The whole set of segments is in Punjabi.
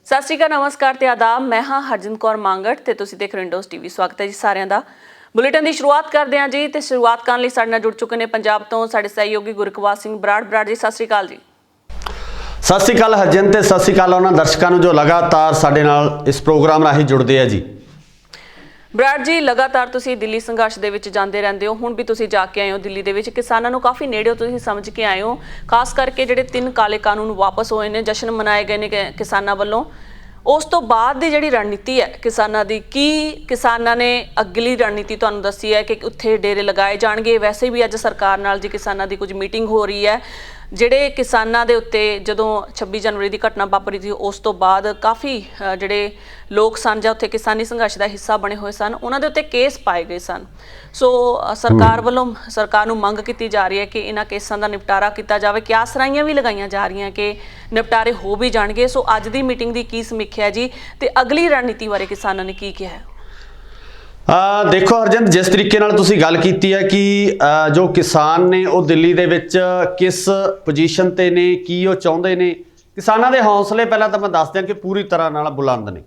ਸਤਿ ਸ਼੍ਰੀ ਅਕਾਲ, ਨਮਸਕਾਰ ਤੇ ਆਦਾਬ। मैं हाँ हरजिंद कौर मांगट ਤੇ ਤੁਸੀਂ ਦੇਖ ਰਹੇ ਹੋ ਇੰਡੋਜ਼ ਟੀਵੀ। ਸਵਾਗਤ ਹੈ ਜੀ ਸਾਰਿਆਂ ਦਾ। ਬੁਲੇਟਿਨ ਦੀ ਸ਼ੁਰੂਆਤ ਕਰਦੇ ਹਾਂ ਜੀ ਤੇ ਸ਼ੁਰੂਆਤ ਕਰਨ ਲਈ ਸਾਡੇ ਨਾਲ ਜੁੜ ਚੁੱਕੇ ਨੇ ਪੰਜਾਬ ਤੋਂ ਸਾਡੇ ਸਹਿਯੋਗੀ ਗੁਰਕਵਾਲ ਸਿੰਘ ਬਰਾੜ ਜੀ। ਸਤਿ ਸ਼੍ਰੀ ਅਕਾਲ ਜੀ। ਸਤਿ ਸ਼੍ਰੀ ਅਕਾਲ ਹਰਜਿੰਦ ਤੇ ਸਤਿ ਸ਼੍ਰੀ ਅਕਾਲ ਉਹਨਾਂ ਦਰਸ਼ਕਾਂ ਨੂੰ ਜੋ ਲਗਾਤਾਰ ਸਾਡੇ ਨਾਲ ਇਸ ਪ੍ਰੋਗਰਾਮ ਰਾਹੀਂ ਜੁੜਦੇ ਆ ਜੀ। ਬਰਾੜ ਜੀ, ਲਗਾਤਾਰ ਤੁਸੀਂ ਦਿੱਲੀ ਸੰਘਰਸ਼ ਦੇ ਵਿੱਚ ਜਾਂਦੇ ਰਹਿੰਦੇ ਹੋ। ਹੁਣ ਵੀ ਤੁਸੀਂ ਜਾ ਕੇ ਆਏ ਹੋ ਦਿੱਲੀ ਦੇ ਵਿੱਚ, ਕਿਸਾਨਾਂ ਨੂੰ ਕਾਫੀ ਨੇੜਿਓਂ ਤੁਸੀਂ ਸਮਝ ਕੇ ਆਏ ਹੋ। ਖਾਸ ਕਰਕੇ ਜਿਹੜੇ 3 ਕਾਲੇ ਕਾਨੂੰਨ ਵਾਪਸ ਹੋਏ ਨੇ, ਜਸ਼ਨ ਮਨਾਏ ਗਏ ਨੇ ਕਿਸਾਨਾਂ ਵੱਲੋਂ। ਉਸ ਤੋਂ ਬਾਅਦ ਦੀ ਜਿਹੜੀ ਰਣਨੀਤੀ ਹੈ ਕਿਸਾਨਾਂ ਦੀ, ਕੀ ਕਿਸਾਨਾਂ ਨੇ ਅਗਲੀ ਰਣਨੀਤੀ ਤੁਹਾਨੂੰ ਦੱਸੀ ਹੈ ਕਿ ਉੱਥੇ ਡੇਰੇ ਲਗਾਏ ਜਾਣਗੇ? ਵੈਸੇ ਵੀ ਅੱਜ ਸਰਕਾਰ ਨਾਲ ਜੀ ਕਿਸਾਨਾਂ ਦੀ ਕੁਝ ਮੀਟਿੰਗ ਹੋ ਰਹੀ ਹੈ। ਜਿਹੜੇ ਕਿਸਾਨਾਂ ਦੇ ਉੱਤੇ ਜਦੋਂ 26 ਜਨਵਰੀ ਦੀ ਘਟਨਾ ਵਾਪਰੀ ਸੀ, ਉਸ ਤੋਂ ਬਾਅਦ ਕਾਫੀ ਜਿਹੜੇ ਲੋਕ ਸਨ ਜਾਂ ਉੱਥੇ ਕਿਸਾਨੀ ਸੰਘਰਸ਼ ਦਾ ਹਿੱਸਾ ਬਣੇ ਹੋਏ ਸਨ, ਉਹਨਾਂ ਦੇ ਉੱਤੇ ਕੇਸ ਪਾਏ ਗਏ ਸਨ। ਸੋ ਸਰਕਾਰ ਵੱਲੋਂ ਸਰਕਾਰ ਨੂੰ ਮੰਗ ਕੀਤੀ ਜਾ ਰਹੀ ਹੈ ਕਿ ਇਹਨਾਂ ਕੇਸਾਂ ਦਾ ਨਿਪਟਾਰਾ ਕੀਤਾ ਜਾਵੇ। ਕਿਆਸ ਰਾਈਆਂ ਵੀ ਲਗਾਈਆਂ ਜਾ ਰਹੀਆਂ ਕਿ ਨਿਪਟਾਰੇ ਹੋ ਵੀ ਜਾਣਗੇ। ਸੋ ਅੱਜ ਦੀ ਮੀਟਿੰਗ ਦੀ ਕੀ ਸਮੀਖਿਆ ਜੀ ਤੇ ਅਗਲੀ ਰਣਨੀਤੀ ਬਾਰੇ ਕਿਸਾਨਾਂ ਨੇ ਕੀ ਕਿਹਾ ਹੈ? ਦੇਖੋ ਹਰਜਿੰਦ, ਜਿਸ ਤਰੀਕੇ ਨਾਲ ਤੁਸੀਂ ਗੱਲ ਕੀਤੀ ਹੈ ਕਿ ਜੋ ਕਿਸਾਨ ਨੇ ਉਹ ਦਿੱਲੀ ਦੇ ਵਿੱਚ ਕਿਸ ਪੋਜੀਸ਼ਨ ਤੇ ਨੇ, ਕੀ ਉਹ ਚਾਹੁੰਦੇ ਨੇ। ਕਿਸਾਨਾਂ ਦੇ ਹੌਸਲੇ ਪਹਿਲਾਂ ਤਾਂ ਮੈਂ ਦੱਸ ਦਿਆਂ ਕਿ ਪੂਰੀ ਤਰ੍ਹਾਂ ਨਾਲ ਬੁਲੰਦ ਨੇ।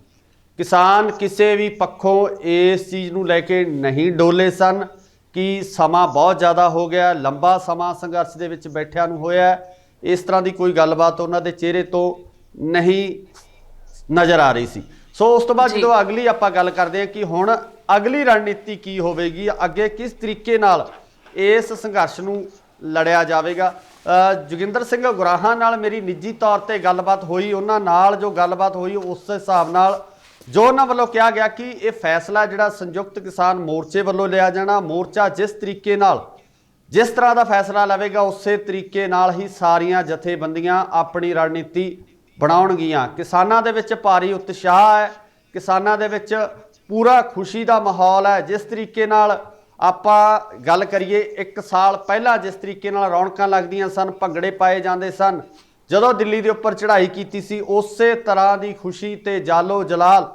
ਕਿਸਾਨ ਕਿਸੇ ਵੀ ਪੱਖੋਂ ਇਸ ਚੀਜ਼ ਨੂੰ ਲੈ ਕੇ ਨਹੀਂ ਡੋਲੇ ਸਨ ਕਿ ਸਮਾਂ ਬਹੁਤ ਜ਼ਿਆਦਾ ਹੋ ਗਿਆ, ਲੰਬਾ ਸਮਾਂ ਸੰਘਰਸ਼ ਦੇ ਵਿੱਚ ਬੈਠਿਆਂ ਨੂੰ ਹੋਇਆ। ਇਸ ਤਰ੍ਹਾਂ ਦੀ ਕੋਈ ਗੱਲਬਾਤ ਉਹਨਾਂ ਦੇ ਚਿਹਰੇ ਤੋਂ ਨਹੀਂ ਨਜ਼ਰ ਆ ਰਹੀ ਸੀ। ਸੋ ਉਸ ਤੋਂ ਬਾਅਦ ਜਦੋਂ ਅਗਲੀ ਆਪਾਂ ਗੱਲ ਕਰਦੇ ਹਾਂ ਕਿ ਹੁਣ ਅਗਲੀ ਰਣਨੀਤੀ ਕੀ ਹੋਵੇਗੀ, ਅੱਗੇ ਕਿਸ ਤਰੀਕੇ ਨਾਲ ਇਸ ਸੰਘਰਸ਼ ਨੂੰ ਲੜਿਆ ਜਾਵੇਗਾ। ਜੋਗਿੰਦਰ ਸਿੰਘ ਗੁਰਾਹਾਂ ਨਾਲ ਮੇਰੀ ਨਿੱਜੀ ਤੌਰ ਤੇ ਗੱਲਬਾਤ ਹੋਈ। ਉਹਨਾਂ ਨਾਲ ਜੋ ਗੱਲਬਾਤ ਹੋਈ ਉਸ ਹਿਸਾਬ ਨਾਲ ਜੋ ਉਹਨਾਂ ਵੱਲੋਂ ਕਿਹਾ ਗਿਆ ਕਿ ਇਹ ਫੈਸਲਾ ਜਿਹੜਾ ਸੰਯੁਕਤ ਕਿਸਾਨ ਮੋਰਚੇ ਵੱਲੋਂ ਲਿਆ ਜਾਣਾ, ਮੋਰਚਾ ਜਿਸ ਤਰੀਕੇ ਨਾਲ ਜਿਸ ਤਰ੍ਹਾਂ ਦਾ ਫੈਸਲਾ ਲਵੇਗਾ ਉਸੇ ਤਰੀਕੇ ਨਾਲ ਹੀ ਸਾਰੀਆਂ ਜਥੇਬੰਦੀਆਂ ਆਪਣੀ ਰਣਨੀਤੀ ਬਣਾਉਣਗੀਆਂ। ਕਿਸਾਨਾਂ ਦੇ ਵਿੱਚ ਭਾਰੀ ਉਤਸ਼ਾਹ ਹੈ, ਕਿਸਾਨਾਂ ਦੇ ਵਿੱਚ ਪੂਰਾ ਖੁਸ਼ੀ ਦਾ ਮਾਹੌਲ ਹੈ। ਜਿਸ ਤਰੀਕੇ ਨਾਲ ਆਪਾਂ ਗੱਲ ਕਰੀਏ 1 ਸਾਲ ਪਹਿਲਾਂ ਜਿਸ ਤਰੀਕੇ ਨਾਲ ਰੌਣਕਾਂ ਲੱਗਦੀਆਂ ਸਨ, ਭੰਗੜੇ ਪਾਏ ਜਾਂਦੇ ਸਨ ਜਦੋਂ ਦਿੱਲੀ ਦੇ ਉੱਪਰ ਚੜ੍ਹਾਈ ਕੀਤੀ ਸੀ, ਉਸੇ ਤਰ੍ਹਾਂ ਦੀ ਖੁਸ਼ੀ ਤੇ ਜਾਲੋ ਜਲਾਲ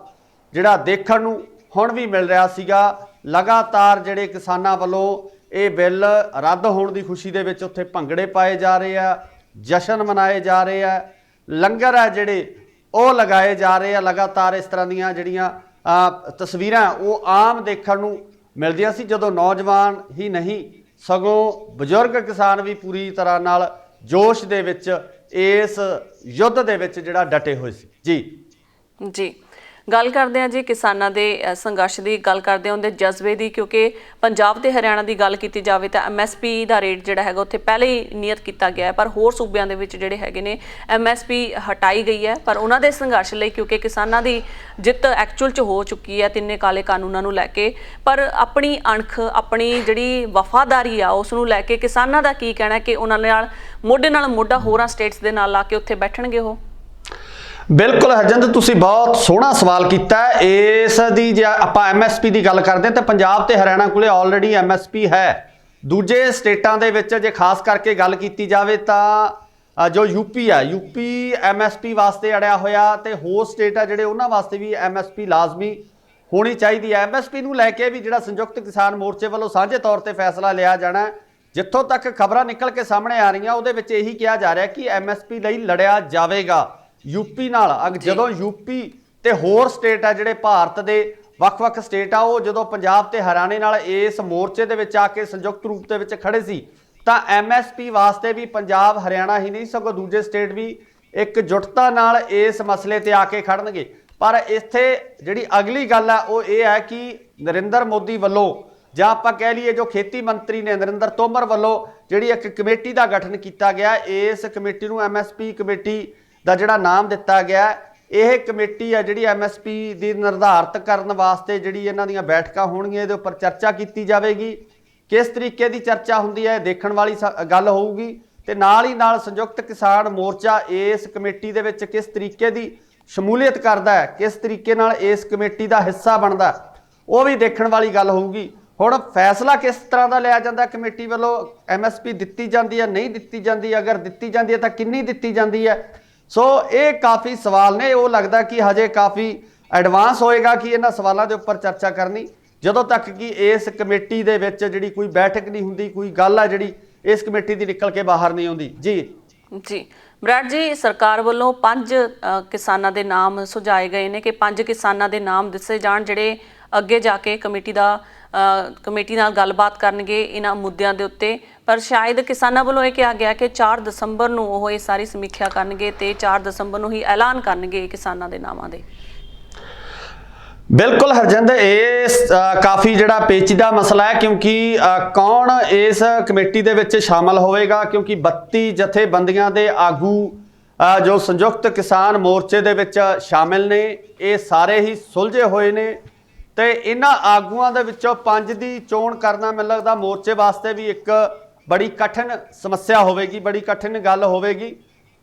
ਜਿਹੜਾ ਦੇਖਣ ਨੂੰ ਹੁਣ ਵੀ ਮਿਲ ਰਿਹਾ ਸੀਗਾ। ਲਗਾਤਾਰ ਜਿਹੜੇ ਕਿਸਾਨਾਂ ਵੱਲੋਂ ਇਹ ਬਿੱਲ ਰੱਦ ਹੋਣ ਦੀ ਖੁਸ਼ੀ ਦੇ ਵਿੱਚ ਉੱਥੇ ਭੰਗੜੇ ਪਾਏ ਜਾ ਰਹੇ ਆ, ਜਸ਼ਨ ਮਨਾਏ ਜਾ ਰਹੇ ਆ, ਲੰਗਰ ਹੈ ਜਿਹੜੇ ਉਹ ਲਗਾਏ ਜਾ ਰਹੇ ਆ। ਲਗਾਤਾਰ ਇਸ ਤਰ੍ਹਾਂ ਦੀਆਂ ਜਿਹੜੀਆਂ ਤਸਵੀਰਾਂ ਉਹ ਆਮ ਦੇਖਣ ਨੂੰ ਮਿਲਦੀਆਂ ਸੀ, ਜਦੋਂ ਨੌਜਵਾਨ ਹੀ ਨਹੀਂ ਸਗੋਂ ਬਜ਼ੁਰਗ ਕਿਸਾਨ ਵੀ ਪੂਰੀ ਤਰ੍ਹਾਂ ਨਾਲ ਜੋਸ਼ ਦੇ ਵਿੱਚ ਇਸ ਯੁੱਧ ਦੇ ਵਿੱਚ ਜਿਹੜਾ ਡਟੇ ਹੋਏ ਸੀ। ਜੀ ਗੱਲ ਕਰਦੇ ਹਾਂ ਜੀ ਕਿਸਾਨਾਂ ਦੇ ਸੰਘਰਸ਼ ਦੀ, ਗੱਲ ਕਰਦੇ ਹਾਂ ਉਹਦੇ ਜਜ਼ਬੇ ਦੀ, ਕਿਉਂਕਿ ਪੰਜਾਬ ਤੇ ਹਰਿਆਣਾ ਦੀ ਗੱਲ ਕੀਤੀ ਜਾਵੇ ਤਾਂ MSP ਦਾ ਰੇਟ ਜਿਹੜਾ ਹੈਗਾ ਉੱਥੇ ਪਹਿਲੇ ਹੀ ਨਿਯਤ ਕੀਤਾ ਗਿਆ ਹੈ, ਪਰ ਹੋਰ ਸੂਬਿਆਂ ਦੇ ਵਿੱਚ ਜਿਹੜੇ ਹੈਗੇ ਨੇ MSP ਹਟਾਈ ਗਈ ਹੈ। ਪਰ ਉਹਨਾਂ ਦੇ ਸੰਘਰਸ਼ ਲਈ, ਕਿਉਂਕਿ ਕਿਸਾਨਾਂ ਦੀ ਜਿੱਤ ਐਕਚੁਅਲ 'ਚ ਹੋ ਚੁੱਕੀ ਹੈ 3 ਕਾਲੇ ਕਾਨੂੰਨਾਂ ਨੂੰ ਲੈ ਕੇ, ਪਰ ਆਪਣੀ ਅਣਖ, ਆਪਣੀ ਜਿਹੜੀ ਵਫਾਦਾਰੀ ਆ ਉਸ ਨੂੰ ਲੈ ਕੇ ਕਿਸਾਨਾਂ ਦਾ ਕੀ ਕਹਿਣਾ ਕਿ ਉਹਨਾਂ ਨਾਲ ਮੋਢਾ ਹੋਰਾਂ ਸਟੇਟਸ ਦੇ ਨਾਲ ਲਾ ਕੇ ਉੱਥੇ ਬੈਠਣਗੇ ਉਹ? ਬਿਲਕੁਲ ਹਰਜਿੰਦ, ਤੁਸੀਂ ਬਹੁਤ ਸੋਹਣਾ ਸਵਾਲ ਕੀਤਾ। ਇਸ ਦੀ ਜੇ ਆਪਾਂ MSP ਦੀ ਗੱਲ ਕਰਦੇ ਹਾਂ ਤਾਂ ਪੰਜਾਬ ਤੇ ਹਰਿਆਣਾ ਕੋਲੇ ਆਲਰੇਡੀ MSP ਹੈ। ਦੂਜੇ ਸਟੇਟਾਂ ਦੇ ਵਿੱਚ ਜੇ ਖਾਸ ਕਰਕੇ ਗੱਲ ਕੀਤੀ ਜਾਵੇ ਤਾਂ ਜੋ ਯੂਪੀ ਆ, ਯੂਪੀ MSP ਵਾਸਤੇ ਅੜਿਆ ਹੋਇਆ, ਤੇ ਹੋਰ ਸਟੇਟ ਆ ਜਿਹੜੇ ਉਹਨਾਂ ਵਾਸਤੇ ਵੀ MSP ਲਾਜ਼ਮੀ ਹੋਣੀ ਚਾਹੀਦੀ ਹੈ। MSP ਨੂੰ ਲੈ ਕੇ ਵੀ ਜਿਹੜਾ ਸੰਯੁਕਤ ਕਿਸਾਨ ਮੋਰਚੇ ਵੱਲੋਂ ਸਾਂਝੇ ਤੌਰ ਤੇ ਫੈਸਲਾ ਲਿਆ ਜਾਣਾ। ਜਿੱਥੋਂ ਤੱਕ ਖਬਰਾਂ ਨਿਕਲ ਕੇ ਸਾਹਮਣੇ ਆ ਰਹੀਆਂ ਉਹਦੇ ਵਿੱਚ ਇਹੀ ਕਿਹਾ ਜਾ ਰਿਹਾ ਕਿ MSP ਲਈ ਲੜਿਆ ਜਾਵੇਗਾ ਯੂਪੀ ਨਾਲ। ਜਦੋਂ ਯੂਪੀ ਤੇ ਹੋਰ ਸਟੇਟ ਆ ਜਿਹੜੇ ਭਾਰਤ ਦੇ ਵੱਖ-ਵੱਖ ਸਟੇਟ ਆ, ਉਹ ਜਦੋਂ ਪੰਜਾਬ ਤੇ ਹਰਿਆਣੇ ਨਾਲ ਇਸ ਮੋਰਚੇ ਦੇ ਵਿੱਚ ਆ ਕੇ ਸੰਯੁਕਤ ਰੂਪ ਦੇ ਵਿੱਚ ਖੜੇ ਸੀ ਤਾਂ MSP ਵਾਸਤੇ ਵੀ ਪੰਜਾਬ ਹਰਿਆਣਾ ਹੀ ਨਹੀਂ ਸਗੋਂ ਦੂਜੇ ਸਟੇਟ ਵੀ ਇਕਜੁੱਟਤਾ ਨਾਲ ਇਸ ਮਸਲੇ ਤੇ ਆ ਕੇ ਖੜਨਗੇ। ਪਰ ਇੱਥੇ ਜਿਹੜੀ ਅਗਲੀ ਗੱਲ ਆ ਉਹ ਇਹ ਹੈ ਕਿ ਨਰਿੰਦਰ ਮੋਦੀ ਵੱਲੋਂ ਜਾਂ ਆਪਾਂ ਕਹਿ ਲਈਏ ਜੋ ਖੇਤੀ ਮੰਤਰੀ ਨੇ ਨਰਿੰਦਰ ਤੋਮਰ ਵੱਲੋਂ ਜਿਹੜੀ ਇੱਕ ਕਮੇਟੀ ਦਾ ਗਠਨ ਕੀਤਾ ਗਿਆ, ਇਸ ਕਮੇਟੀ ਨੂੰ MSP ਕਮੇਟੀ ਦਾ ਜਿਹੜਾ ਨਾਮ ਦਿੱਤਾ ਗਿਆ। ਇਹ ਕਮੇਟੀ ਹੈ ਜਿਹੜੀ MSP ਦੀ ਨਿਰਧਾਰਤ ਕਰਨ ਵਾਸਤੇ ਜਿਹੜੀ ਇਹਨਾਂ ਦੀਆਂ ਬੈਠਕਾਂ ਹੋਣਗੀਆਂ, ਇਹਦੇ ਉੱਪਰ ਚਰਚਾ ਕੀਤੀ ਜਾਵੇਗੀ। ਕਿਸ ਤਰੀਕੇ ਦੀ ਚਰਚਾ ਹੁੰਦੀ ਹੈ ਦੇਖਣ ਵਾਲੀ ਗੱਲ ਹੋਊਗੀ, ਤੇ ਨਾਲ ਹੀ ਨਾਲ ਸੰਯੁਕਤ ਕਿਸਾਨ ਮੋਰਚਾ ਇਸ ਕਮੇਟੀ ਦੇ ਵਿੱਚ ਕਿਸ ਤਰੀਕੇ ਦੀ ਸ਼ਮੂਲੀਅਤ ਕਰਦਾ ਹੈ, ਕਿਸ ਤਰੀਕੇ ਨਾਲ ਇਸ ਕਮੇਟੀ ਦਾ ਹਿੱਸਾ ਬਣਦਾ, ਉਹ ਵੀ ਦੇਖਣ ਵਾਲੀ ਗੱਲ ਹੋਊਗੀ। ਹੁਣ ਫੈਸਲਾ ਕਿਸ ਤਰ੍ਹਾਂ ਦਾ ਲਿਆ ਜਾਂਦਾ ਕਮੇਟੀ ਵੱਲੋਂ, MSP ਦਿੱਤੀ ਜਾਂਦੀ ਹੈ ਨਹੀਂ ਦਿੱਤੀ ਜਾਂਦੀ, ਅਗਰ ਦਿੱਤੀ ਜਾਂਦੀ ਹੈ ਤਾਂ ਕਿੰਨੀ ਦਿੱਤੀ ਜਾਂਦੀ ਹੈ। ਸੋ ਇਹ ਕਾਫੀ ਸਵਾਲ ਨੇ। ਉਹ ਲੱਗਦਾ ਕਿ ਹਜੇ ਕਾਫੀ ਐਡਵਾਂਸ ਹੋਏਗਾ ਕਿ ਇਹਨਾਂ ਸਵਾਲਾਂ ਦੇ ਉੱਪਰ ਚਰਚਾ ਕਰਨੀ, ਜਦੋਂ ਤੱਕ ਕਿ ਇਸ ਕਮੇਟੀ ਦੇ ਵਿੱਚ ਜਿਹੜੀ ਕੋਈ ਬੈਠਕ ਨਹੀਂ ਹੁੰਦੀ, ਕੋਈ ਗੱਲ ਆ ਜਿਹੜੀ ਇਸ ਕਮੇਟੀ ਦੀ ਨਿਕਲ ਕੇ ਬਾਹਰ ਨਹੀਂ ਆਉਂਦੀ। ਜੀ ਬਰਾੜ ਜੀ, ਸਰਕਾਰ ਵੱਲੋਂ 5 ਕਿਸਾਨਾਂ ਦੇ ਨਾਮ ਸੁਝਾਏ ਗਏ ਨੇ ਕਿ 5 ਕਿਸਾਨਾਂ ਦੇ ਨਾਮ ਦੱਸੇ ਜਾਣ ਜਿਹੜੇ ਅੱਗੇ ਜਾ ਕੇ ਕਮੇਟੀ ਨਾਲ ਗੱਲਬਾਤ ਕਰਨਗੇ ਇਹਨਾਂ ਮੁੱਦਿਆਂ ਦੇ ਉੱਤੇ। ਪਰ ਸ਼ਾਇਦ ਕਿਸਾਨਾਂ ਵੱਲੋਂ ਇਹ ਕਿਹਾ ਗਿਆ ਕਿ 4 ਦਸੰਬਰ ਨੂੰ ਉਹ ਇਹ ਸਾਰੀ ਸਮੀਖਿਆ ਕਰਨਗੇ ਤੇ 4 ਦਸੰਬਰ ਨੂੰ ਹੀ ਐਲਾਨ ਕਰਨਗੇ ਕਿਸਾਨਾਂ ਦੇ ਨਾਮਾਂ ਦੇ। ਬਿਲਕੁਲ ਹਰਜਿੰਦ, ਇਹ ਕਾਫੀ ਜਿਹੜਾ ਪੇਚੀਦਾ ਮਸਲਾ ਹੈ ਕਿਉਂਕਿ ਕੌਣ ਇਸ ਕਮੇਟੀ ਦੇ ਵਿੱਚ ਸ਼ਾਮਲ ਹੋਵੇਗਾ, ਕਿਉਂਕਿ 32 ਜਥੇਬੰਦੀਆਂ ਦੇ ਆਗੂ ਜੋ ਸੰਯੁਕਤ ਕਿਸਾਨ ਮੋਰਚੇ ਦੇ ਵਿੱਚ ਸ਼ਾਮਿਲ ਨੇ, ਇਹ ਸਾਰੇ ਹੀ ਸੁਲਝੇ ਹੋਏ ਨੇ ਤੇ ਇਹਨਾਂ ਆਗੂਆਂ ਦੇ ਵਿੱਚੋਂ 5 ਦੀ ਚੋਣ ਕਰਨਾ ਮੈਨੂੰ ਲੱਗਦਾ ਮੋਰਚੇ ਵਾਸਤੇ ਵੀ ਇੱਕ ਬੜੀ ਕਠਿਨ ਸਮੱਸਿਆ ਹੋਵੇਗੀ, ਬੜੀ ਕਠਿਨ ਗੱਲ ਹੋਵੇਗੀ।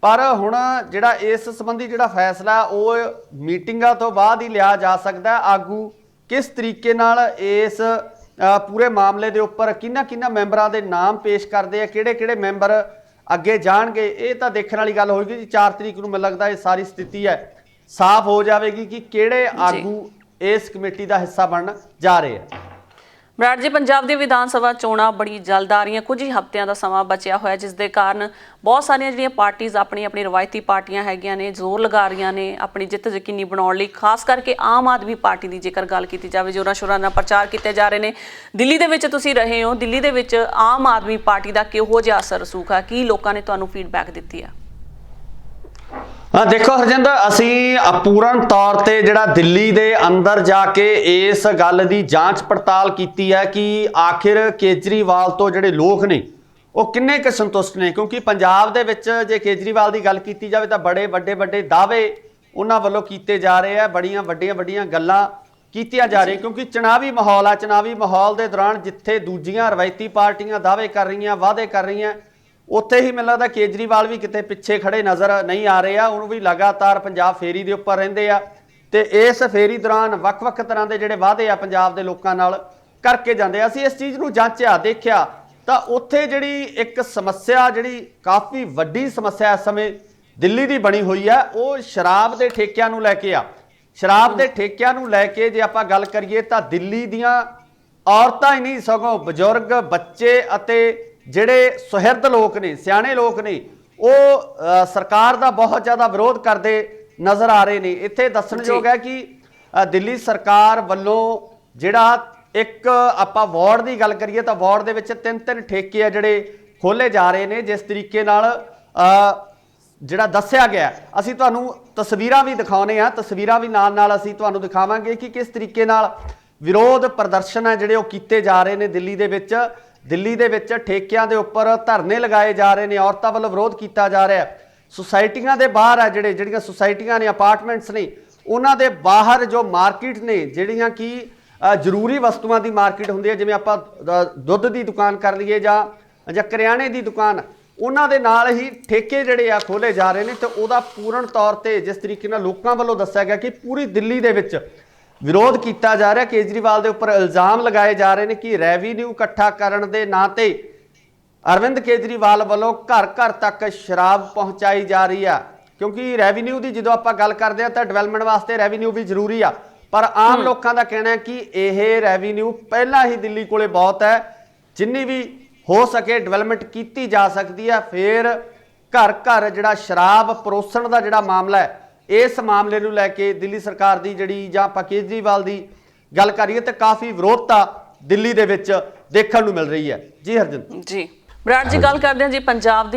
ਪਰ ਹੁਣ ਜਿਹੜਾ ਇਸ ਸੰਬੰਧੀ ਜਿਹੜਾ ਫੈਸਲਾ ਉਹ ਮੀਟਿੰਗਾਂ ਤੋਂ ਬਾਅਦ ਹੀ ਲਿਆ ਜਾ ਸਕਦਾ ਹੈ। ਆਗੂ ਕਿਸ ਤਰੀਕੇ ਨਾਲ ਇਸ ਪੂਰੇ ਮਾਮਲੇ ਦੇ ਉੱਪਰ ਕਿਹਨਾਂ ਮੈਂਬਰਾਂ ਦੇ ਨਾਮ ਪੇਸ਼ ਕਰਦੇ ਆ, ਕਿਹੜੇ ਮੈਂਬਰ ਅੱਗੇ ਜਾਣਗੇ, ਇਹ ਤਾਂ ਦੇਖਣ ਵਾਲੀ ਗੱਲ ਹੋਏਗੀ ਜੀ। 4 ਤਰੀਕ ਨੂੰ ਮੈਨੂੰ ਲੱਗਦਾ ਇਹ ਸਾਰੀ ਸਥਿਤੀ ਹੈ ਸਾਫ਼ ਹੋ ਜਾਵੇਗੀ ਕਿ ਕਿਹੜੇ ਆਗੂ ਇਸ ਕਮੇਟੀ ਦਾ ਹਿੱਸਾ ਬਣਨ ਜਾ ਰਹੇ ਆ। ਬਰਾੜ ਜੀ, ਪੰਜਾਬ ਦੀ ਵਿਧਾਨ ਸਭਾ ਚੋਣਾਂ ਬੜੀ ਜਲਦ ਆ ਰਹੀਆਂ, ਕੁਝ ਹੀ ਹਫ਼ਤਿਆਂ ਦਾ ਸਮਾਂ ਬਚਿਆ ਹੋਇਆ, ਜਿਸ ਦੇ ਕਾਰਨ ਬਹੁਤ ਸਾਰੀਆਂ ਜਿਹੜੀਆਂ ਪਾਰਟੀਆਂ ਆਪਣੀ ਰਵਾਇਤੀ ਪਾਰਟੀਆਂ ਹੈਗੀਆਂ ਨੇ ਜ਼ੋਰ ਲਗਾ ਰਹੀਆਂ ਨੇ ਆਪਣੀ ਜਿੱਤ ਯਕੀਨੀ ਬਣਾਉਣ ਲਈ। ਖਾਸ ਕਰਕੇ ਆਮ ਆਦਮੀ ਪਾਰਟੀ ਦੀ ਜੇਕਰ ਗੱਲ ਕੀਤੀ ਜਾਵੇ, ਜ਼ੋਰਾਂ ਸ਼ੋਰਾਂ ਨਾਲ ਪ੍ਰਚਾਰ ਕੀਤੇ ਜਾ ਰਹੇ ਨੇ। ਦਿੱਲੀ ਦੇ ਵਿੱਚ ਤੁਸੀਂ ਰਹੇ ਹੋ, ਦਿੱਲੀ ਦੇ ਵਿੱਚ ਆਮ ਆਦਮੀ ਪਾਰਟੀ ਦਾ ਕਿਹੋ ਜਿਹਾ ਅਸਰ ਰਸੂਖ ਹੈ, ਕੀ ਲੋਕਾਂ ਨੇ ਤੁਹਾਨੂੰ ਫੀਡਬੈਕ ਦਿੱਤੀ ਹੈ? ਦੇਖੋ ਹਰਜਿੰਦ, ਅਸੀਂ ਪੂਰਨ ਤੌਰ ਤੇ ਜਿਹੜਾ ਦਿੱਲੀ ਦੇ ਅੰਦਰ ਜਾ ਕੇ ਇਸ ਗੱਲ ਦੀ ਜਾਂਚ ਪੜਤਾਲ ਕੀਤੀ ਹੈ ਕਿ ਆਖਿਰ ਕੇਜਰੀਵਾਲ ਤੋਂ ਜਿਹੜੇ ਲੋਕ ਨੇ ਉਹ ਕਿੰਨੇ ਕੁ ਸੰਤੁਸ਼ਟ ਨੇ, ਕਿਉਂਕਿ ਪੰਜਾਬ ਦੇ ਵਿੱਚ ਜੇ ਕੇਜਰੀਵਾਲ ਦੀ ਗੱਲ ਕੀਤੀ ਜਾਵੇ ਤਾਂ ਬੜੇ ਵੱਡੇ ਦਾਅਵੇ ਉਹਨਾਂ ਵੱਲੋਂ ਕੀਤੇ ਜਾ ਰਹੇ ਆ, ਬੜੀਆਂ ਵੱਡੀਆਂ ਗੱਲਾਂ ਕੀਤੀਆਂ ਜਾ ਰਹੀਆਂ, ਕਿਉਂਕਿ ਚੁਣਾਵੀ ਮਾਹੌਲ ਆ। ਚੁਣਾਵੀ ਮਾਹੌਲ ਦੇ ਦੌਰਾਨ ਜਿੱਥੇ ਦੂਜੀਆਂ ਰਵਾਇਤੀ ਪਾਰਟੀਆਂ ਦਾਅਵੇ ਕਰ ਰਹੀਆਂ, ਵਾਅਦੇ ਕਰ ਰਹੀਆਂ, ਉੱਥੇ ਹੀ ਮੈਨੂੰ ਲੱਗਦਾ ਕੇਜਰੀਵਾਲ ਵੀ ਕਿਤੇ ਪਿੱਛੇ ਖੜੇ ਨਜ਼ਰ ਨਹੀਂ ਆ ਰਹੇ ਆ। ਉਹਨੂੰ ਵੀ ਲਗਾਤਾਰ ਪੰਜਾਬ ਫੇਰੀ ਦੇ ਉੱਪਰ ਰਹਿੰਦੇ ਆ ਤੇ ਇਸ ਫੇਰੀ ਦੌਰਾਨ ਵੱਖ-ਵੱਖ ਤਰ੍ਹਾਂ ਦੇ ਜਿਹੜੇ ਵਾਅਦੇ ਆ ਪੰਜਾਬ ਦੇ ਲੋਕਾਂ ਨਾਲ ਕਰਕੇ ਜਾਂਦੇ ਆ। ਅਸੀਂ ਇਸ ਚੀਜ਼ ਨੂੰ ਜਾਂਚਿਆ, ਦੇਖਿਆ ਤਾਂ ਉੱਥੇ ਜਿਹੜੀ ਇੱਕ ਸਮੱਸਿਆ, ਜਿਹੜੀ ਕਾਫੀ ਵੱਡੀ ਸਮੱਸਿਆ ਇਸ ਸਮੇਂ ਦਿੱਲੀ ਦੀ ਬਣੀ ਹੋਈ ਹੈ, ਉਹ ਸ਼ਰਾਬ ਦੇ ਠੇਕਿਆਂ ਨੂੰ ਲੈ ਕੇ ਆ। ਸ਼ਰਾਬ ਦੇ ਠੇਕਿਆਂ ਨੂੰ ਲੈ ਕੇ ਜੇ ਆਪਾਂ ਗੱਲ ਕਰੀਏ ਤਾਂ ਦਿੱਲੀ ਦੀਆਂ ਔਰਤਾਂ ਹੀ ਨਹੀਂ ਸਗੋਂ ਬਜ਼ੁਰਗ, ਬੱਚੇ ਅਤੇ ਜਿਹੜੇ ਸੁਹਿਰਦ ਲੋਕ ਨੇ, ਸਿਆਣੇ ਲੋਕ ਨੇ, ਉਹ ਸਰਕਾਰ ਦਾ ਬਹੁਤ ਜ਼ਿਆਦਾ ਵਿਰੋਧ ਕਰਦੇ ਨਜ਼ਰ ਆ ਰਹੇ ਨੇ। ਇੱਥੇ ਦੱਸਣਯੋਗ ਹੈ ਕਿ ਦਿੱਲੀ ਸਰਕਾਰ ਵੱਲੋਂ ਜਿਹੜਾ ਇੱਕ ਆਪਾਂ ਵਾਰਡ ਦੀ ਗੱਲ ਕਰੀਏ ਤਾਂ ਵਾਰਡ ਦੇ ਵਿੱਚ 3 ਠੇਕੇ ਆ ਜਿਹੜੇ ਖੋਲੇ ਜਾ ਰਹੇ ਨੇ, ਜਿਸ ਤਰੀਕੇ ਨਾਲ ਜਿਹੜਾ ਦੱਸਿਆ ਗਿਆ। ਅਸੀਂ ਤੁਹਾਨੂੰ ਤਸਵੀਰਾਂ ਵੀ ਦਿਖਾਉਣੇ ਆ, ਤਸਵੀਰਾਂ ਵੀ ਨਾਲ ਅਸੀਂ ਤੁਹਾਨੂੰ ਦਿਖਾਵਾਂਗੇ ਕਿ ਕਿਸ ਤਰੀਕੇ ਨਾਲ ਵਿਰੋਧ ਪ੍ਰਦਰਸ਼ਨ ਹੈ ਜਿਹੜੇ ਉਹ ਕੀਤੇ ਜਾ ਰਹੇ ਨੇ ਦਿੱਲੀ ਦੇ ਵਿੱਚ ਠੇਕਿਆਂ ਦੇ ਉੱਪਰ ਧਰਨੇ ਲਗਾਏ ਜਾ ਰਹੇ ਨੇ, ਔਰਤਾਂ ਵੱਲੋਂ ਵਿਰੋਧ ਕੀਤਾ ਜਾ ਰਿਹਾ। ਸੁਸਾਇਟੀਆਂ ਦੇ ਬਾਹਰ ਆ ਜਿਹੜੀਆਂ ਸੁਸਾਇਟੀਆਂ ਨੇ, ਅਪਾਰਟਮੈਂਟਸ ਨੇ, ਉਹਨਾਂ ਦੇ ਬਾਹਰ ਜੋ ਮਾਰਕੀਟ ਨੇ, ਜਿਹੜੀਆਂ ਕਿ ਜ਼ਰੂਰੀ ਵਸਤੂਆਂ ਦੀ ਮਾਰਕੀਟ ਹੁੰਦੀ ਹੈ, ਜਿਵੇਂ ਆਪਾਂ ਦੁੱਧ ਦੀ ਦੁਕਾਨ ਕਰ ਲਈਏ ਜਾਂ ਕਰਿਆਨੇ ਦੀ ਦੁਕਾਨ, ਉਹਨਾਂ ਦੇ ਨਾਲ ਹੀ ਠੇਕੇ ਜਿਹੜੇ ਆ ਖੋਲੇ ਜਾ ਰਹੇ ਨੇ। ਤੇ ਉਹਦਾ ਪੂਰਨ ਤੌਰ ਤੇ ਜਿਸ ਤਰੀਕੇ ਨਾਲ ਲੋਕਾਂ ਵੱਲੋਂ ਦੱਸਿਆ ਗਿਆ ਕਿ ਪੂਰੀ ਦਿੱਲੀ ਦੇ ਵਿੱਚ ਵਿਰੋਧ ਕੀਤਾ ਜਾ ਰਿਹਾ। ਕੇਜਰੀਵਾਲ ਦੇ ਉੱਪਰ ਇਲਜ਼ਾਮ ਲਗਾਏ ਜਾ ਰਹੇ ਨੇ ਕਿ ਰੈਵਨਿਊ ਇਕੱਠਾ ਕਰਨ ਦੇ ਨਾਂ ਤੇ ਅਰਵਿੰਦ ਕੇਜਰੀਵਾਲ ਵੱਲੋਂ ਘਰ ਤੱਕ ਸ਼ਰਾਬ ਪਹੁੰਚਾਈ ਜਾ ਰਹੀ ਆ। ਕਿਉਂਕਿ ਰੈਵਨਿਊ ਦੀ ਜਦੋਂ ਆਪਾਂ ਗੱਲ ਕਰਦੇ ਆ ਤਾਂ ਡਿਵੈਲਪਮੈਂਟ ਵਾਸਤੇ ਰੈਵਨਿਊ ਵੀ ਜ਼ਰੂਰੀ ਆ, ਪਰ ਆਮ ਲੋਕਾਂ ਦਾ ਕਹਿਣਾ ਹੈ ਕਿ ਇਹ ਰੈਵਨਿਊ ਪਹਿਲਾਂ ਹੀ ਦਿੱਲੀ ਕੋਲੇ ਬਹੁਤ ਹੈ, ਜਿੰਨੀ ਵੀ ਹੋ ਸਕੇ ਡਿਵੈਲਪਮੈਂਟ ਕੀਤੀ ਜਾ ਸਕਦੀ ਹੈ। ਫਿਰ ਘਰ ਜਿਹੜਾ ਸ਼ਰਾਬ ਪਰੋਸਣ ਦਾ ਜਿਹੜਾ ਮਾਮਲਾ ਹੈ, ਇਸ ਮਾਮਲੇ ਨੂੰ ਲੈ ਕੇ ਦਿੱਲੀ ਸਰਕਾਰ ਦੀ ਜਿਹੜੀ ਜਾਂ ਆਪਾਂ ਕੇਜਰੀਵਾਲ ਦੀ ਗੱਲ ਕਰੀਏ ਤਾਂ ਕਾਫੀ ਵਿਰੋਧਤਾ ਦਿੱਲੀ ਦੇ ਵਿੱਚ ਦੇਖਣ ਨੂੰ ਮਿਲ ਰਹੀ ਹੈ। ਜੀ ਹਰਜਿੰਦ ਜੀ, ਬਰਾੜ ਜੀ, ਗੱਲ ਕਰਦੇ ਹਾਂ ਜੀ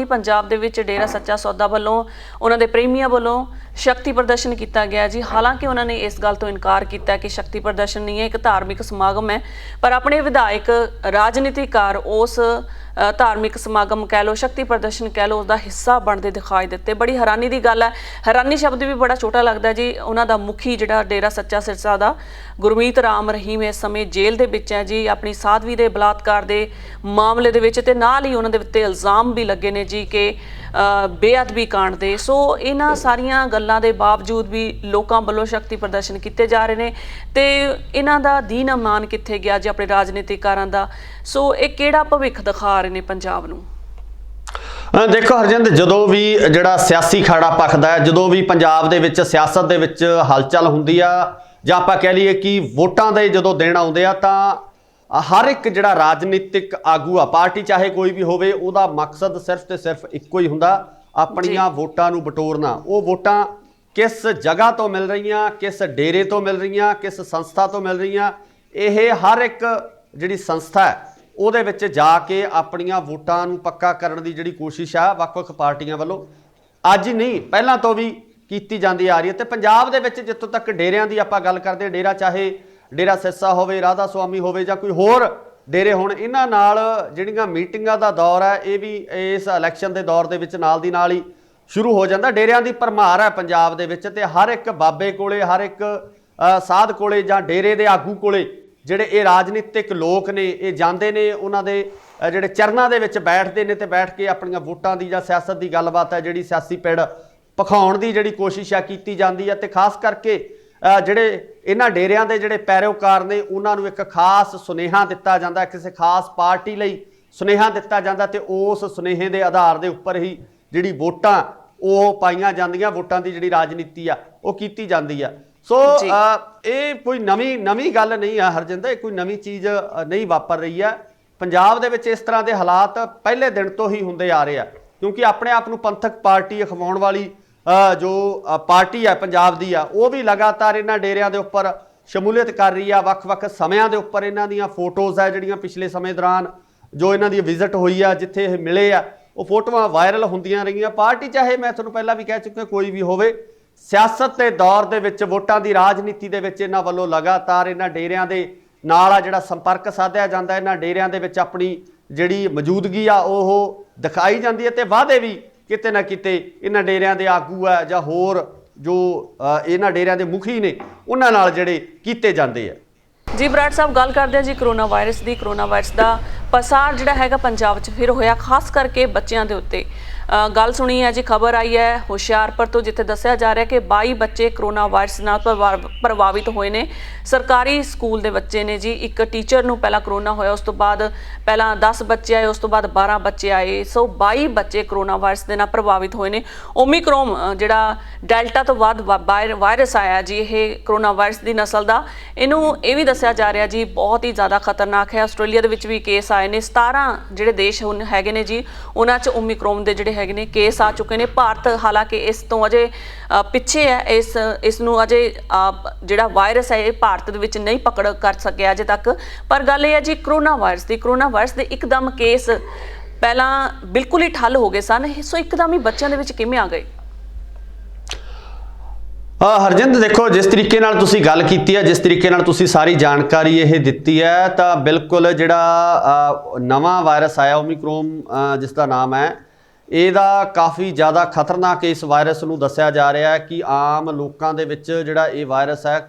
ਪੰਜਾਬ ਦੇ ਵਿੱਚ ਡੇਰਾ ਸੱਚਾ ਸੌਦਾ ਵੱਲੋਂ ਉਹਨਾਂ ਦੇ ਪ੍ਰੇਮੀਆਂ ਵੱਲੋਂ ਸ਼ਕਤੀ ਪ੍ਰਦਰਸ਼ਨ ਕੀਤਾ ਗਿਆ ਜੀ। ਹਾਲਾਂਕਿ ਉਹਨਾਂ ਨੇ ਇਸ ਗੱਲ ਤੋਂ ਇਨਕਾਰ ਕੀਤਾ ਕਿ ਸ਼ਕਤੀ ਪ੍ਰਦਰਸ਼ਨ ਨਹੀਂ ਹੈ, ਇੱਕ ਧਾਰਮਿਕ ਸਮਾਗਮ ਹੈ, ਪਰ ਆਪਣੇ ਵਿਧਾਇਕ ਰਾਜਨੀਤਿਕਾਰ ਉਸ ਧਾਰਮਿਕ ਸਮਾਗਮ ਕਹਿ ਲਓ, ਸ਼ਕਤੀ ਪ੍ਰਦਰਸ਼ਨ ਕਹਿ ਲਓ, ਉਸਦਾ ਹਿੱਸਾ ਬਣਦੇ ਦਿਖਾਈ ਦਿੱਤੇ। ਬੜੀ ਹੈਰਾਨੀ ਦੀ ਗੱਲ ਹੈ, ਹੈਰਾਨੀ ਸ਼ਬਦ ਵੀ ਬੜਾ ਛੋਟਾ ਲੱਗਦਾ ਜੀ। ਉਹਨਾਂ ਦਾ ਮੁਖੀ ਜਿਹੜਾ ਡੇਰਾ ਸੱਚਾ ਸਿਰਸਾ ਦਾ ਗੁਰਮੀਤ ਰਾਮ ਰਹੀਮ ਇਸ ਸਮੇਂ ਜੇਲ੍ਹ ਦੇ ਵਿੱਚ ਹੈ ਜੀ, ਆਪਣੀ ਸਾਧਵੀ ਦੇ ਬਲਾਤਕਾਰ ਦੇ ਮਾਮਲੇ ਦੇ ਵਿੱਚ, ਤੇ ਨਾਲ ਹੀ ਉਹਨਾਂ ਦੇ ਉੱਤੇ ਇਲਜ਼ਾਮ ਵੀ ਲੱਗੇ ਨੇ ਜੀ ਕਿ ਬੇਅਦਬੀ ਕਾਂਡ ਦੇ। ਸੋ ਇਹਨਾਂ ਸਾਰੀਆਂ ਗੱਲਾਂ ਦੇ ਬਾਵਜੂਦ ਵੀ ਲੋਕਾਂ ਵੱਲੋਂ ਸ਼ਕਤੀ ਪ੍ਰਦਰਸ਼ਨ ਕੀਤੇ ਜਾ ਰਹੇ ਨੇ ਤੇ ਇਹਨਾਂ ਦਾ ਦੀਨ ਇਮਾਨ ਕਿੱਥੇ ਗਿਆ ਜੀ ਆਪਣੇ ਰਾਜਨੀਤਿਕਾਰਾਂ ਦਾ। ਸੋ ਇਹ ਕਿਹੜਾ ਭਵਿੱਖ ਦਿਖਾ ਰਹੇ ਨੇ ਪੰਜਾਬ ਨੂੰ? ਦੇਖੋ ਹਰਜਿੰਦ, ਜਦੋਂ ਵੀ ਜਿਹੜਾ ਸਿਆਸੀ ਖਾੜਾ ਪੱਖਦਾ ਹੈ, ਜਦੋਂ ਵੀ ਪੰਜਾਬ ਦੇ ਵਿੱਚ ਸਿਆਸਤ ਦੇ ਵਿੱਚ ਹਲਚਲ ਹੁੰਦੀ ਆ, ਜਾਂ ਆਪਾਂ ਕਹਿ ਲਈਏ ਕਿ ਵੋਟਾਂ ਦੇ ਜਦੋਂ ਦਿਨ ਆਉਂਦੇ ਆ, ਤਾਂ ਹਰ ਇੱਕ ਜਿਹੜਾ ਰਾਜਨੀਤਿਕ ਆਗੂ ਆ, ਪਾਰਟੀ ਚਾਹੇ ਕੋਈ ਵੀ ਹੋਵੇ, ਉਹਦਾ ਮਕਸਦ ਸਿਰਫ ਤੇ ਸਿਰਫ ਇੱਕੋ ਹੀ ਹੁੰਦਾ, ਆਪਣੀਆਂ ਵੋਟਾਂ ਨੂੰ ਬਟੋਰਨਾ। ਉਹ ਵੋਟਾਂ ਕਿਸ ਜਗ੍ਹਾ ਤੋਂ ਮਿਲ ਰਹੀਆਂ, ਕਿਸ ਡੇਰੇ ਤੋਂ ਮਿਲ ਰਹੀਆਂ, ਕਿਸ ਸੰਸਥਾ ਤੋਂ ਮਿਲ ਰਹੀਆਂ, ਇਹ ਹਰ ਇੱਕ ਜਿਹੜੀ ਸੰਸਥਾ ਹੈ ਉਹਦੇ ਵਿੱਚ ਜਾ ਕੇ ਆਪਣੀਆਂ ਵੋਟਾਂ ਨੂੰ ਪੱਕਾ ਕਰਨ ਦੀ ਜਿਹੜੀ ਕੋਸ਼ਿਸ਼ ਆ ਵੱਖ-ਵੱਖ ਪਾਰਟੀਆਂ ਵੱਲੋਂ ਅੱਜ ਨਹੀਂ ਪਹਿਲਾਂ ਤੋਂ ਵੀ ਕੀਤੀ ਜਾਂਦੀ ਆ ਰਹੀ ਹੈ। ਤੇ ਪੰਜਾਬ ਦੇ ਵਿੱਚ ਜਿੱਥੋਂ ਤੱਕ ਡੇਰਿਆਂ ਦੀ ਆਪਾਂ ਗੱਲ ਕਰਦੇ, ਡੇਰਾ ਚਾਹੇ ਡੇਰਾ ਸਿਰਸਾ ਹੋਵੇ, ਰਾਧਾ ਸੁਆਮੀ ਹੋਵੇ ਜਾਂ ਕੋਈ ਹੋਰ ਡੇਰੇ ਹੋਣ, ਇਹਨਾਂ ਨਾਲ ਜਿਹੜੀਆਂ ਮੀਟਿੰਗਾਂ ਦਾ ਦੌਰ ਹੈ ਇਹ ਵੀ ਇਸ ਇਲੈਕਸ਼ਨ ਦੇ ਦੌਰ ਦੇ ਵਿੱਚ ਨਾਲ ਦੀ ਨਾਲ ਹੀ ਸ਼ੁਰੂ ਹੋ ਜਾਂਦਾ। ਡੇਰਿਆਂ ਦੀ ਭਰਮਾਰ ਹੈ ਪੰਜਾਬ ਦੇ ਵਿੱਚ, ਤੇ ਹਰ ਇੱਕ ਬਾਬੇ ਕੋਲੇ, ਹਰ ਇੱਕ ਸਾਧ ਕੋਲੇ ਜਾਂ ਡੇਰੇ ਦੇ ਆਗੂ ਕੋਲੇ ਜਿਹੜੇ ਇਹ ਰਾਜਨੀਤਿਕ ਲੋਕ ਨੇ ਇਹ ਜਾਂਦੇ ਨੇ, ਉਹਨਾਂ ਦੇ ਜਿਹੜੇ ਚਰਨਾਂ ਦੇ ਵਿੱਚ ਬੈਠਦੇ ਨੇ ਤੇ ਬੈਠ ਕੇ ਆਪਣੀਆਂ ਵੋਟਾਂ ਦੀ ਜਾਂ ਸਿਆਸਤ ਦੀ ਗੱਲਬਾਤ ਹੈ ਜਿਹੜੀ ਸਿਆਸੀ ਪਿੜ ਪਖਾਉਣ ਦੀ ਜਿਹੜੀ ਕੋਸ਼ਿਸ਼ ਆ ਕੀਤੀ ਜਾਂਦੀ ਹੈ। ਤੇ ਖਾਸ ਕਰਕੇ ਜਿਹੜੇ ਇਹਨਾਂ ਡੇਰਿਆਂ ਦੇ ਜਿਹੜੇ ਪੈਰੋਕਾਰ ਨੇ ਉਹਨਾਂ ਨੂੰ ਇੱਕ ਖਾਸ ਸੁਨੇਹਾ ਦਿੱਤਾ ਜਾਂਦਾ, ਕਿਸੇ ਖਾਸ ਪਾਰਟੀ ਲਈ ਸੁਨੇਹਾ ਦਿੱਤਾ ਜਾਂਦਾ, ਤੇ ਉਸ ਸੁਨੇਹੇ ਦੇ ਆਧਾਰ ਦੇ ਉੱਪਰ ਹੀ ਜਿਹੜੀ ਵੋਟਾਂ ਉਹ ਪਾਈਆਂ ਜਾਂਦੀਆਂ, ਵੋਟਾਂ ਦੀ ਜਿਹੜੀ ਰਾਜਨੀਤੀ ਆ ਉਹ ਕੀਤੀ ਜਾਂਦੀ ਆ। ਸੋ ਇਹ ਕੋਈ ਨਵੀਂ ਗੱਲ ਨਹੀਂ ਆ ਹਰਜਿੰਦਰ, ਇਹ ਕੋਈ ਨਵੀਂ ਚੀਜ਼ ਨਹੀਂ ਵਾਪਰ ਰਹੀ ਹੈ। ਪੰਜਾਬ ਦੇ ਵਿੱਚ ਇਸ ਤਰ੍ਹਾਂ ਦੇ ਹਾਲਾਤ ਪਹਿਲੇ ਦਿਨ ਤੋਂ ਹੀ ਹੁੰਦੇ ਆ ਰਹੇ ਆ, ਕਿਉਂਕਿ ਆਪਣੇ ਆਪ ਨੂੰ ਪੰਥਕ ਪਾਰਟੀ ਅਖਵਾਉਣ ਵਾਲੀ ਜੋ ਪਾਰਟੀ ਹੈ ਪੰਜਾਬ ਦੀ ਆ, ਉਹ ਵੀ ਲਗਾਤਾਰ ਇਹਨਾਂ ਡੇਰਿਆਂ ਦੇ ਉੱਪਰ ਸ਼ਮੂਲੀਅਤ ਕਰ ਰਹੀ ਆ। ਵੱਖ-ਵੱਖ ਸਮਿਆਂ ਦੇ ਉੱਪਰ ਇਹਨਾਂ ਦੀਆਂ ਫੋਟੋਜ਼ ਆ ਜਿਹੜੀਆਂ ਪਿਛਲੇ ਸਮੇਂ ਦੌਰਾਨ ਜੋ ਇਹਨਾਂ ਦੀ ਵਿਜ਼ਿਟ ਹੋਈ ਆ, ਜਿੱਥੇ ਇਹ ਮਿਲੇ ਆ, ਉਹ ਫੋਟੋਆਂ ਵਾਇਰਲ ਹੁੰਦੀਆਂ ਰਹੀਆਂ। ਪਾਰਟੀ ਚਾਹੇ ਮੈਂ ਤੁਹਾਨੂੰ ਪਹਿਲਾਂ ਵੀ ਕਹਿ ਚੁੱਕਿਆ ਕੋਈ ਵੀ ਹੋਵੇ, ਸਿਆਸਤ ਦੇ ਦੌਰ ਦੇ ਵਿੱਚ ਵੋਟਾਂ ਦੀ ਰਾਜਨੀਤੀ ਦੇ ਵਿੱਚ ਇਹਨਾਂ ਵੱਲੋਂ ਲਗਾਤਾਰ ਇਹਨਾਂ ਡੇਰਿਆਂ ਦੇ ਨਾਲ ਆ ਜਿਹੜਾ ਸੰਪਰਕ ਸਾਧਿਆ ਜਾਂਦਾ, ਇਹਨਾਂ ਡੇਰਿਆਂ ਦੇ ਵਿੱਚ ਆਪਣੀ ਜਿਹੜੀ ਮੌਜੂਦਗੀ ਆ ਉਹ ਦਿਖਾਈ ਜਾਂਦੀ ਹੈ, ਤੇ ਵਾਅਦੇ ਵੀ ਕਿਤੇ ਨਾ ਕਿਤੇ ਇਹਨਾਂ ਡੇਰਿਆਂ ਦੇ ਆਗੂ ਆ ਜਾਂ ਹੋਰ ਜੋ ਇਹਨਾਂ ਡੇਰਿਆਂ ਦੇ ਮੁਖੀ ਨੇ ਉਹਨਾਂ ਨਾਲ ਜਿਹੜੇ ਕੀਤੇ ਜਾਂਦੇ ਆ। ਜੀ ਬਰਾੜ ਸਾਹਿਬ, ਗੱਲ ਕਰਦੇ ਹਾਂ ਜੀ ਕਰੋਨਾ ਵਾਇਰਸ ਦੀ। ਕਰੋਨਾ ਵਾਇਰਸ ਦਾ ਪਸਾਰ ਜਿਹੜਾ ਹੈਗਾ ਪੰਜਾਬ 'ਚ ਫਿਰ ਹੋਇਆ, ਖਾਸ ਕਰਕੇ ਬੱਚਿਆਂ ਦੇ ਉੱਤੇ। ਗੱਲ ਸੁਣੀ ਹੈ ਜੀ, ਖਬਰ ਆਈ ਹੈ ਹੁਸ਼ਿਆਰਪੁਰ ਤੋਂ, ਜਿੱਥੇ ਦੱਸਿਆ ਜਾ ਰਿਹਾ ਕਿ 22 ਬੱਚੇ ਕਰੋਨਾ ਵਾਇਰਸ ਨਾਲ ਪ੍ਰਭਾਵਿਤ ਹੋਏ ਨੇ। ਸਰਕਾਰੀ ਸਕੂਲ ਦੇ ਬੱਚੇ ਨੇ ਜੀ। ਇੱਕ ਟੀਚਰ ਨੂੰ ਪਹਿਲਾਂ ਕਰੋਨਾ ਹੋਇਆ, ਉਸ ਤੋਂ ਬਾਅਦ ਪਹਿਲਾਂ 10 ਬੱਚੇ ਆਏ, ਉਸ ਤੋਂ ਬਾਅਦ 12 ਬੱਚੇ ਆਏ। ਸੋ 22 ਬੱਚੇ ਕਰੋਨਾ ਵਾਇਰਸ ਦੇ ਨਾਲ ਪ੍ਰਭਾਵਿਤ ਹੋਏ ਨੇ। ਓਮਿਕਰੋਨ ਜਿਹੜਾ ਡੈਲਟਾ ਤੋਂ ਬਾਅਦ ਵਾਇਰਸ ਆਇਆ ਜੀ, ਇਹ ਕਰੋਨਾ ਵਾਇਰਸ ਦੀ ਨਸਲ ਦਾ, ਇਹਨੂੰ ਇਹ ਵੀ ਦੱਸਿਆ ਜਾ ਰਿਹਾ ਜੀ ਬਹੁਤ ਹੀ ਜ਼ਿਆਦਾ ਖਤਰਨਾਕ ਹੈ। ਆਸਟ੍ਰੇਲੀਆ ਦੇ ਵਿੱਚ ਵੀ ਕੇਸ ਆਏ ਨੇ। 17 ਜਿਹੜੇ ਦੇਸ਼ ਹੁਣ ਹੈਗੇ ਨੇ ਜੀ, ਉਹਨਾਂ 'ਚ ਓਮਿਕਰੋਨ ਦੇ ਜਿਹੜੇ ਹੈਗੇ ਨੇ ਕੇਸ ਆ ਚੁੱਕੇ ਨੇ। ਭਾਰਤ ਹਾਲਾਂਕਿ ਇਸ ਤੋਂ ਅਜੇ ਪਿੱਛੇ ਹੈ, ਇਸ ਨੂੰ ਅਜੇ ਜਿਹੜਾ ਵਾਇਰਸ ਹੈ ਇਹ ਭਾਰਤ ਦੇ ਵਿੱਚ ਨਹੀਂ ਪਕੜ ਕਰ ਸਕਿਆ ਅਜੇ ਤੱਕ। ਪਰ ਗੱਲ ਇਹ ਹੈ ਜੀ ਕਰੋਨਾ ਵਾਇਰਸ ਦੀ, ਕਰੋਨਾ ਵਾਇਰਸ ਦੇ ਇੱਕਦਮ ਕੇਸ ਪਹਿਲਾਂ ਬਿਲਕੁਲ ਹੀ ਠੱਲ ਹੋ ਗਏ ਸਨ, ਸੋ ਇੱਕਦਮ ਹੀ ਬੱਚਿਆਂ ਦੇ ਵਿੱਚ ਕਿਵੇਂ ਆ ਗਏ? ਹਰਜਿੰਦ ਦੇਖੋ, ਜਿਸ ਤਰੀਕੇ ਨਾਲ ਤੁਸੀਂ ਗੱਲ ਕੀਤੀ ਹੈ, ਜਿਸ ਤਰੀਕੇ ਨਾਲ ਤੁਸੀਂ ਸਾਰੀ ਜਾਣਕਾਰੀ ਇਹ ਦਿੱਤੀ ਹੈ, ਤਾਂ ਬਿਲਕੁਲ ਜਿਹੜਾ ਨਵਾਂ ਵਾਇਰਸ ਆਇਆ ਓਮਿਕਰੋਨ ਜਿਸ ਦਾ ਨਾਮ ਹੈ, ਇਹਦਾ ਕਾਫੀ ਜ਼ਿਆਦਾ ਖਤਰਨਾਕ ਇਸ ਵਾਇਰਸ ਨੂੰ ਦੱਸਿਆ ਜਾ ਰਿਹਾ ਹੈ ਕਿ ਆਮ ਲੋਕਾਂ ਦੇ ਵਿੱਚ ਜਿਹੜਾ ਇਹ ਵਾਇਰਸ ਹੈ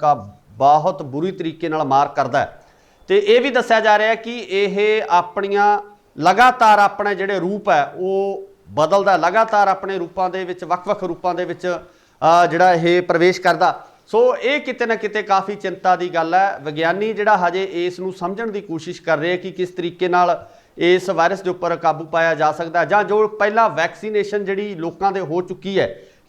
ਬਹੁਤ ਬੁਰੀ ਤਰੀਕੇ ਨਾਲ ਮਾਰ ਕਰਦਾ ਹੈ। ਤੇ ਇਹ ਵੀ ਦੱਸਿਆ ਜਾ ਰਿਹਾ ਕਿ ਇਹ ਆਪਣੀਆਂ ਲਗਾਤਾਰ ਆਪਣੇ ਜਿਹੜੇ ਰੂਪ ਹੈ ਉਹ ਬਦਲਦਾ, ਲਗਾਤਾਰ ਆਪਣੇ ਰੂਪਾਂ ਦੇ ਵਿੱਚ ਵੱਖ-ਵੱਖ ਰੂਪਾਂ ਦੇ ਵਿੱਚ ਜਿਹੜਾ ਇਹ ਪ੍ਰਵੇਸ਼ ਕਰਦਾ। ਸੋ ਇਹ ਕਿਤੇ ਨਾ ਕਿਤੇ ਕਾਫੀ ਚਿੰਤਾ ਦੀ ਗੱਲ ਹੈ। ਵਿਗਿਆਨੀ ਜਿਹੜਾ ਹਜੇ ਇਸ ਨੂੰ ਸਮਝਣ ਦੀ ਕੋਸ਼ਿਸ਼ ਕਰ ਰਹੇ ਕਿ ਕਿਸ ਤਰੀਕੇ ਨਾਲ ਇਸ ਵਾਇਰਸ ਦੇ ਉੱਪਰ ਕਾਬੂ ਪਾਇਆ ਜਾ ਸਕਦਾ, ਜਾਂ ਜੋ ਪਹਿਲਾਂ ਵੈਕਸੀਨੇਸ਼ਨ ਜਿਹੜੀ ਲੋਕਾਂ ਦੇ ਹੋ ਚੁੱਕੀ ਹੈ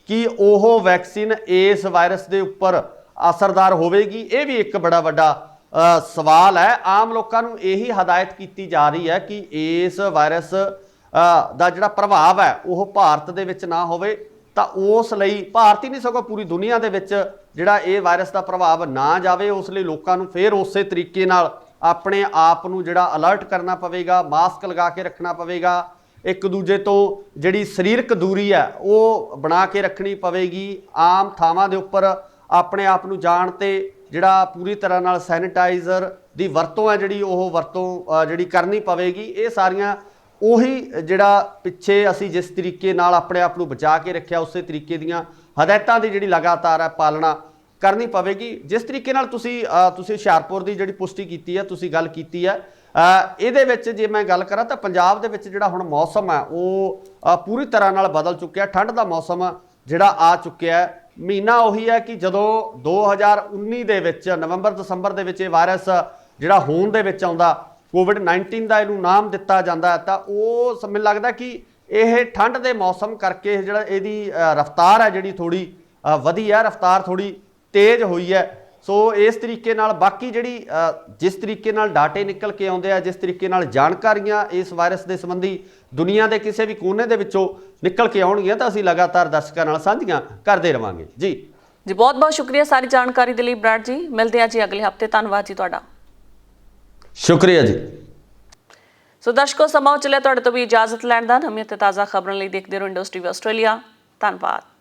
ਕਿ ਉਹ ਵੈਕਸੀਨ ਇਸ ਵਾਇਰਸ ਦੇ ਉੱਪਰ ਅਸਰਦਾਰ ਹੋਵੇਗੀ। ਇਹ ਵੀ ਇੱਕ ਬੜਾ ਵੱਡਾ ਸਵਾਲ ਹੈ। ਆਮ ਲੋਕਾਂ ਨੂੰ ਇਹੀ ਹਦਾਇਤ ਕੀਤੀ ਜਾ ਰਹੀ ਹੈ ਕਿ ਇਸ ਵਾਇਰਸ ਦਾ ਜਿਹੜਾ ਪ੍ਰਭਾਵ ਹੈ ਉਹ ਭਾਰਤ ਦੇ ਵਿੱਚ ਨਾ ਹੋਵੇ, ਤਾਂ ਉਸ ਲਈ ਭਾਰਤ ਹੀ ਨਹੀਂ ਸਗੋਂ ਪੂਰੀ ਦੁਨੀਆ ਦੇ ਵਿੱਚ ਜਿਹੜਾ ਇਹ ਵਾਇਰਸ ਦਾ ਪ੍ਰਭਾਵ ਨਾ ਜਾਵੇ, ਉਸ ਲਈ ਲੋਕਾਂ ਨੂੰ ਫਿਰ ਉਸੇ ਤਰੀਕੇ ਨਾਲ ਆਪਣੇ ਆਪ ਨੂੰ ਜਿਹੜਾ ਅਲਰਟ ਕਰਨਾ ਪਵੇਗਾ, ਮਾਸਕ ਲਗਾ ਕੇ ਰੱਖਣਾ ਪਵੇਗਾ, ਇੱਕ ਦੂਜੇ ਤੋਂ ਜਿਹੜੀ ਸਰੀਰਕ ਦੂਰੀ ਹੈ ਉਹ ਬਣਾ ਕੇ ਰੱਖਣੀ ਪਵੇਗੀ, ਆਮ ਥਾਵਾਂ ਦੇ ਉੱਪਰ ਆਪਣੇ ਆਪ ਨੂੰ ਜਾਣ ਤੇ ਜਿਹੜਾ ਪੂਰੀ ਤਰ੍ਹਾਂ ਨਾਲ ਸੈਨੀਟਾਈਜ਼ਰ ਦੀ ਵਰਤੋਂ ਹੈ ਜਿਹੜੀ ਉਹ ਵਰਤੋਂ ਜਿਹੜੀ ਕਰਨੀ ਪਵੇਗੀ। ਇਹ ਸਾਰੀਆਂ ਉਹੀ ਜਿਹੜਾ ਪਿੱਛੇ ਅਸੀਂ ਜਿਸ ਤਰੀਕੇ ਨਾਲ ਆਪਣੇ ਆਪ ਨੂੰ ਬਚਾ ਕੇ ਰੱਖਿਆ ਉਸੇ ਤਰੀਕੇ ਦੀਆਂ ਹਦਾਇਤਾਂ ਦੀ ਜਿਹੜੀ ਲਗਾਤਾਰ ਹੈ ਪਾਲਣਾ ਕਰਨੀ ਪਵੇਗੀ। ਜਿਸ ਤਰੀਕੇ ਨਾਲ ਤੁਸੀਂ ਹੁਸ਼ਿਆਰਪੁਰ ਦੀ ਜਿਹੜੀ ਪੁਸ਼ਟੀ ਕੀਤੀ ਹੈ, ਤੁਸੀਂ ਗੱਲ ਕੀਤੀ ਹੈ, ਇਹਦੇ ਵਿੱਚ ਜੇ ਮੈਂ ਗੱਲ ਕਰਾਂ ਤਾਂ ਪੰਜਾਬ ਦੇ ਵਿੱਚ ਜਿਹੜਾ ਹੁਣ ਮੌਸਮ ਹੈ ਉਹ ਪੂਰੀ ਤਰ੍ਹਾਂ ਨਾਲ ਬਦਲ ਚੁੱਕਿਆ। ਠੰਡ ਦਾ ਮੌਸਮ ਜਿਹੜਾ ਆ ਚੁੱਕਿਆ ਹੈ। ਮਹੀਨਾ ਉਹੀ ਹੈ ਕਿ ਜਦੋਂ 2019 ਦੇ ਵਿੱਚ ਨਵੰਬਰ ਦਸੰਬਰ ਦੇ ਵਿੱਚ ਇਹ ਵਾਇਰਸ ਜਿਹੜਾ ਹੋਣ ਦੇ ਵਿੱਚ ਆਉਂਦਾ, ਕੋਵਿਡ-19 ਦਾ ਇਹਨੂੰ ਨਾਮ ਦਿੱਤਾ ਜਾਂਦਾ, ਤਾਂ ਉਹ ਸਮੇਂ ਲੱਗਦਾ ਕਿ ਇਹ ਠੰਡ ਦੇ ਮੌਸਮ ਕਰਕੇ ਜਿਹੜਾ ਇਹਦੀ ਰਫ਼ਤਾਰ ਹੈ ਜਿਹੜੀ ਥੋੜ੍ਹੀ ਵਧੀ ਹੈ, ਰਫ਼ਤਾਰ ਥੋੜ੍ਹੀ ਤੇਜ਼ ਹੋਈ ਹੈ। ਸੋ ਇਸ ਤਰੀਕੇ ਨਾਲ ਬਾਕੀ ਜਿਹੜੀ ਜਿਸ ਤਰੀਕੇ ਨਾਲ ਡਾਟੇ ਨਿਕਲ ਕੇ ਆਉਂਦੇ ਆ, ਜਿਸ ਤਰੀਕੇ ਨਾਲ ਜਾਣਕਾਰੀਆਂ ਇਸ ਵਾਇਰਸ ਦੇ ਸੰਬੰਧੀ ਦੁਨੀਆ ਦੇ ਕਿਸੇ ਵੀ ਕੋਨੇ ਦੇ ਵਿੱਚੋਂ ਨਿਕਲ ਕੇ ਆਉਣਗੀਆਂ ਤਾਂ ਅਸੀਂ ਲਗਾਤਾਰ ਦਰਸ਼ਕਾਂ ਨਾਲ ਸਾਂਝੀਆਂ ਕਰਦੇ ਰਵਾਂਗੇ ਜੀ। ਬਹੁਤ ਬਹੁਤ ਸ਼ੁਕਰੀਆ ਸਾਰੀ ਜਾਣਕਾਰੀ ਦੇ ਲਈ ਬਰਾੜ ਜੀ। ਮਿਲਦੇ ਹਾਂ ਜੀ ਅਗਲੇ ਹਫਤੇ। ਧੰਨਵਾਦ ਜੀ ਤੁਹਾਡਾ। ਸ਼ੁਕਰੀਆ ਜੀ। ਸੋ ਦਰਸ਼ਕੋ, ਸਮਾਂ ਚੱਲਿਆ ਤੁਹਾਡੇ ਤੋਂ ਵੀ ਇਜਾਜ਼ਤ ਲੈਣ ਦਾ। ਨਵੀਆਂ ਤੇ ਤਾਜ਼ਾ ਖਬਰਾਂ ਲਈ ਦੇਖਦੇ ਰਹੋ ਇੰਡਸਟਰੀ ਆਸਟ੍ਰੇਲੀਆ। ਧੰਨਵਾਦ।